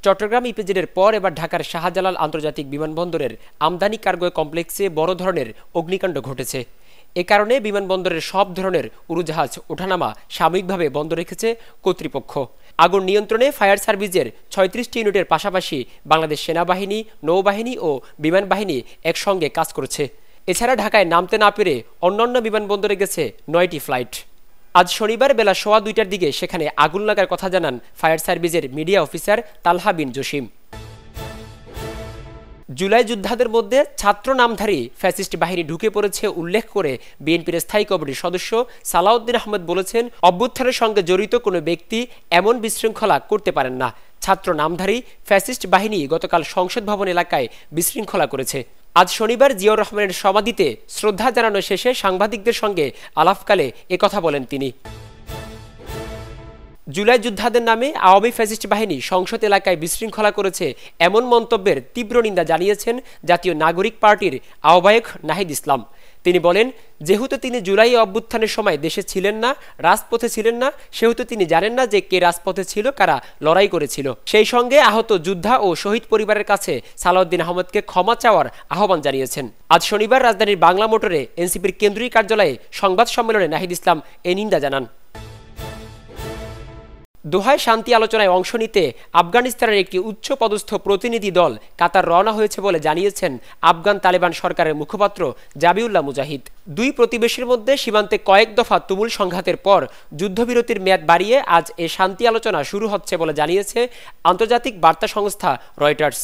চট্টগ্রাম ইপিজেডের পর এবার ঢাকার শাহজালাল আন্তর্জাতিক বিমানবন্দরের আমদানি কার্গো কমপ্লেক্সে বড় ধরনের অগ্নিকাণ্ড ঘটেছে। এ কারণে বিমানবন্দরের সব ধরনের উড়োজাহাজ ওঠানামা সাময়িকভাবে বন্ধ রেখেছে কর্তৃপক্ষ। আগুন নিয়ন্ত্রণে ফায়ার সার্ভিসের ৩৬টি ইউনিটের পাশাপাশি বাংলাদেশ সেনাবাহিনী, নৌবাহিনী ও বিমান বাহিনী একসঙ্গে কাজ করছে। এছাড়া ঢাকায় নামতে না পেরে অন্যান্য বিমানবন্দরে গেছে ৯টি ফ্লাইট। আজ শনিবার বেলা ২:১২টার দিকে সেখানে আগুন লাগার কথা জানান ফায়ার সার্ভিসের মিডিয়া অফিসার তালহা বিন জসিম। জুলাই যোদ্ধাদের মধ্যে ছাত্র নামধারী ফ্যাসিস্ট বাহিনী ঢুকে পড়েছে উল্লেখ করে বিএনপির স্থায়ী কমিটির সদস্য সালাউদ্দিন আহমেদ বলেছেন, অভ্যুত্থানের সঙ্গে জড়িত কোনো ব্যক্তি এমন বিশৃঙ্খলা করতে পারেন না। ছাত্র নামধারী ফ্যাসিস্ট বাহিনী গতকাল সংসদ ভবন এলাকায় বিশৃঙ্খলা করেছে। আজ শনিবার জিয়াউর রহমানের সমাধিতে শ্রদ্ধা জানানো শেষে সাংবাদিকদের সঙ্গে আলাপকালে একথা বলেন তিনি। জুলাই যোদ্ধাদের নামে আওয়ামী ফ্যাসিস্ট বাহিনী সংসদ এলাকায় বিশৃঙ্খলা করেছে এমন মন্তব্যের তীব্র নিন্দা জানিয়েছেন জাতীয় নাগরিক পার্টির আহ্বায়ক নাহিদ ইসলাম। তিনি বলেন, যেহেতু তিনি জুলাই অভ্যুত্থানের সময় দেশে ছিলেন না, রাজপথে ছিলেন না, সেহেতু তিনি জানেন না যে কে রাজপথে ছিল, কারা লড়াই করেছিল। সেই সঙ্গে আহত যোদ্ধা ও শহীদ পরিবারের কাছে সালাউদ্দিন আহমেদকে ক্ষমা চাওয়ার আহ্বান জানিয়েছেন। আজ শনিবার রাজধানীর বাংলা মোটরে এনসিপির কেন্দ্রীয় কার্যালয়ে সংবাদ সম্মেলনে নাহিদ ইসলাম এই নিন্দা জানান। দোহায় শান্তি আলোচনায় অংশ নিতে আফগানিস্তানের একটি উচ্চ পদস্থ প্রতিনিধি দল কাতার রওনা হয়েছে বলে জানিয়েছেন আফগান তালেবান সরকারের মুখপাত্র জাবিউল্লাহ মুজাহিদ। দুই প্রতিবেশীর মধ্যে সীমান্তে কয়েক দফা তুমুল সংঘাতের পর যুদ্ধবিরতির মেয়াদ বাড়িয়ে আজ এ শান্তি আলোচনা শুরু হচ্ছে বলে জানিয়েছে আন্তর্জাতিক বার্তা সংস্থা রয়টার্স।